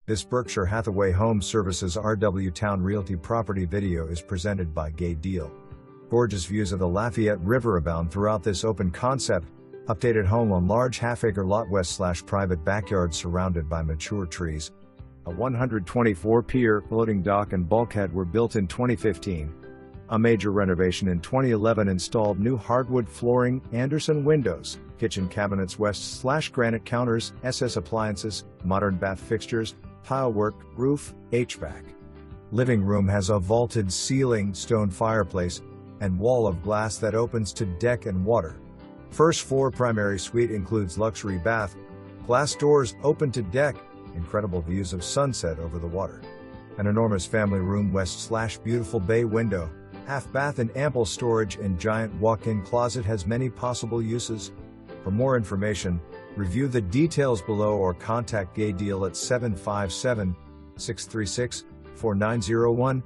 This Berkshire Hathaway Home Services RW Towne Realty property video is presented by Gay Deal. Gorgeous views of the Lafayette River abound throughout this open concept, updated home on large half-acre lot west/private backyard surrounded by mature trees. A 124 pier, floating dock and bulkhead were built in 2015. A major renovation in 2011 installed new hardwood flooring, Andersen windows, kitchen cabinets west/granite counters, SS appliances, modern bath fixtures, tilework, roof, HVAC. Living room has a vaulted ceiling, stone fireplace, and wall of glass that opens to deck and water. First floor primary suite includes luxury bath, glass doors open to deck, incredible views of sunset over the water. An enormous family room west/beautiful bay window, half bath and ample storage and giant walk-in closet has many possible uses. For more information, review the details below or contact Gay Deal at 757-636-4901.